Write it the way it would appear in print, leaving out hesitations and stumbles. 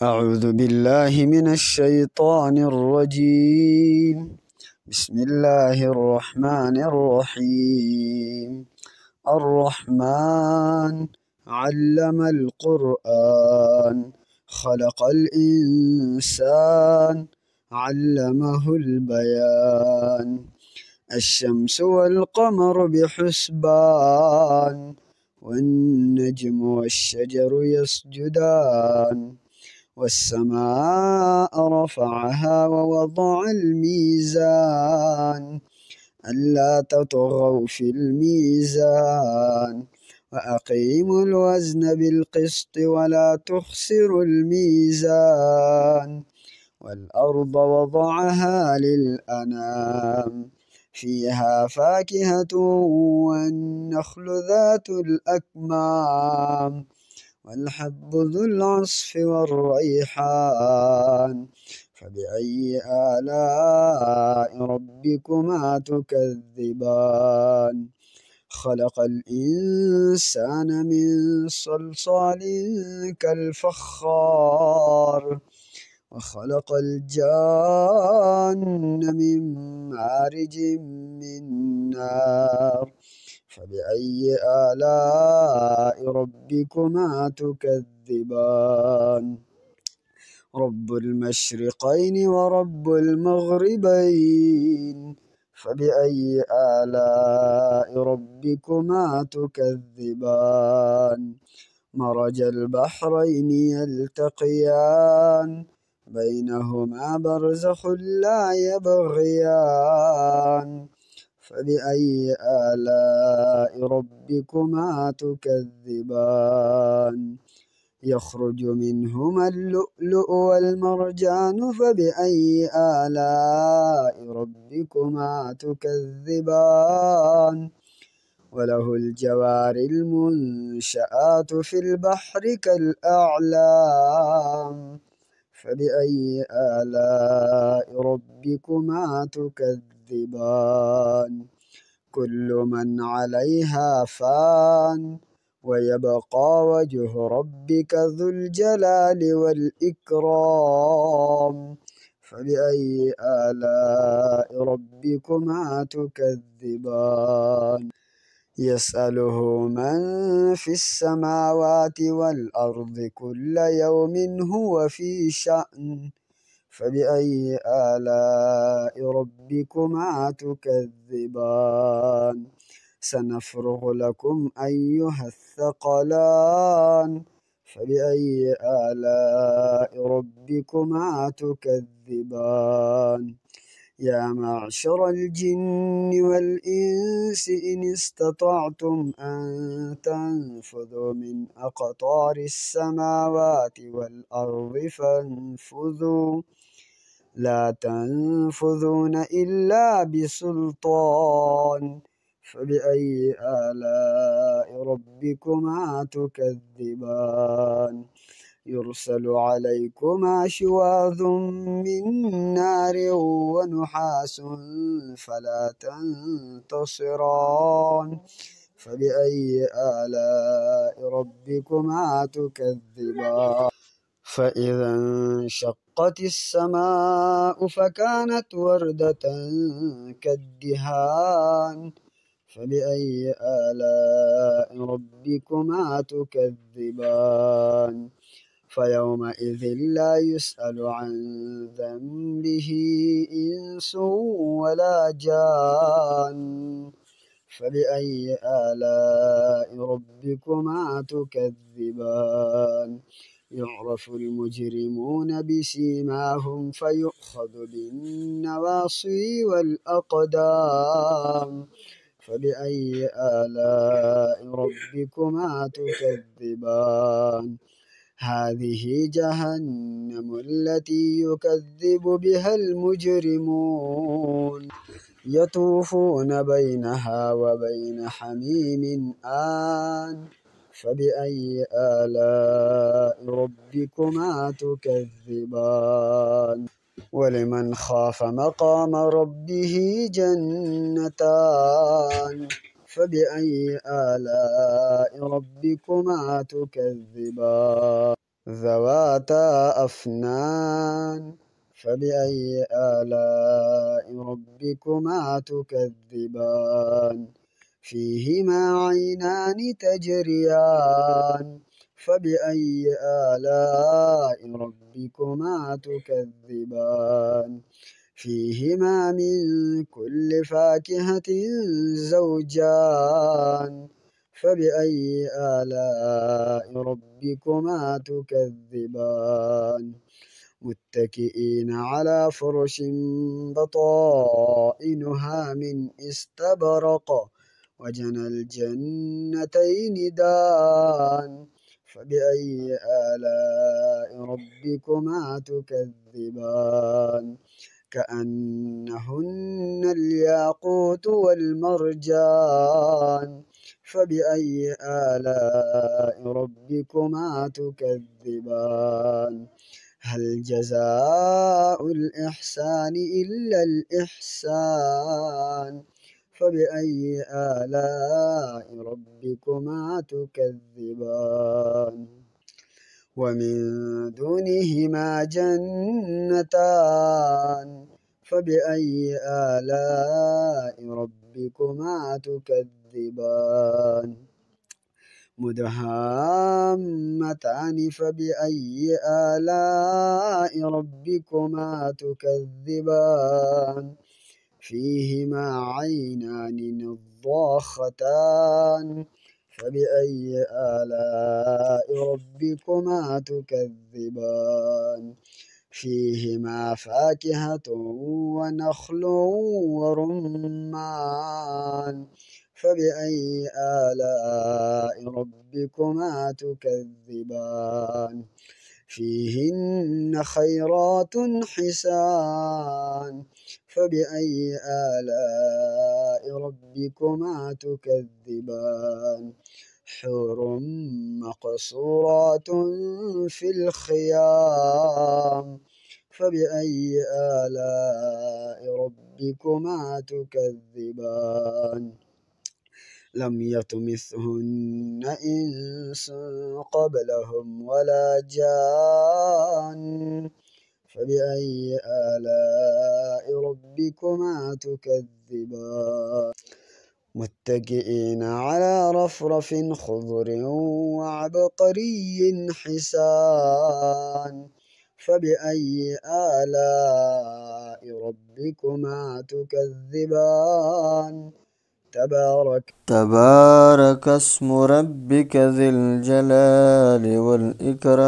أعوذ بالله من الشيطان الرجيم. بسم الله الرحمن الرحيم. الرحمن علم القرآن خلق الإنسان علمه البيان. الشمس والقمر بحسبان والنجم والشجر يسجدان. والسماء رفعها ووضع الميزان ألا تطغوا في الميزان وأقيموا الوزن بالقسط ولا تخسروا الميزان. والأرض وضعها للأنام فيها فاكهة والنخل ذات الأكمام والحب ذو العصف والريحان. فبأي آلاء ربكما تكذبان؟ خلق الإنسان من صلصال كالفخار وخلق الجان من مارج من نار. فبأي آلاء ربكما تكذبان؟ رب المشرقين ورب المغربين. فبأي آلاء ربكما تكذبان؟ مرج البحرين يلتقيان بينهما برزخ لا يبغيان. فبأي آلاء ربكما تكذبان؟ يخرج منهما اللؤلؤ والمرجان. فبأي آلاء ربكما تكذبان؟ وله الجوار المنشآت في البحر كالأعلام. فبأي آلاء ربكما تكذبان؟ كل من عليها فان ويبقى وجه ربك ذو الجلال والإكرام. فبأي آلاء ربكما تكذبان؟ يسأله من في السماوات والأرض كل يوم هو في شأن. فبأي آلاء ربكما تكذبان؟ سنفرغ لكم أيها الثقلان. فبأي آلاء ربكما تكذبان؟ يا معشر الجن والإنس إن استطعتم أن تنفذوا من أقطار السماوات والأرض فانفذوا لا تنفذون إلا بسلطان. فبأي آلاء ربكما تكذبان؟ يرسل عليكما شواظ من نار ونحاس فلا تنتصران. فبأي آلاء ربكما تكذبان؟ فإذا انشقت السماء فكانت وردة كالدهان. فبأي آلاء ربكما تكذبان؟ فيومئذ لا يسأل عن ذنبه إنس ولا جان. فبأي آلاء ربكما تكذبان؟ يعرف المجرمون بسيماهم فيؤخذ بالنواصي والأقدام. فبأي آلاء ربكما تكذبان؟ هذه جهنم التي يكذب بها المجرمون يطوفون بينها وبين حميم آن. فبأي آلاء ربكما تكذبان؟ ولمن خاف مقام ربه جنتان. فبأي آلاء ربكما تكذبان؟ ذواتا أفنان فبأي آلاء ربكما تكذبان فيهما عينان تجريان فبأي آلاء ربكما تكذبان فيهما من كل فاكهة زوجان فبأي آلاء ربكما تكذبان متكئين على فرش بطائنها من استبرق وجنى الجنتين دان فبأي آلاء ربكما تكذبان كأنهن الياقوت والمرجان فبأي آلاء ربكما تكذبان هل جزاء الإحسان إلا الإحسان فبأي آلاء ربكما تكذبان ومن دونهما جنتان فبأي آلاء ربكما تكذبان مدهامتان فبأي آلاء ربكما تكذبان فيهما عينان نضاختان فبأي آلاء ربكما تكذبان فيهما فاكهة ونخل ورمان فبأي آلاء ربكما تكذبان فيهن خيرات حسان فبأي آلاء ربكما تكذبان حور مقصورات في الخيام فبأي آلاء ربكما تكذبان لم يطمثهن إنس قبلهم ولا جان فبأي آلاء ربكما تكذبان متكئين على رفرف خضر وعبقري حسان فبأي آلاء ربكما تكذبان تبارك اسم ربك ذي الجلال والإكرام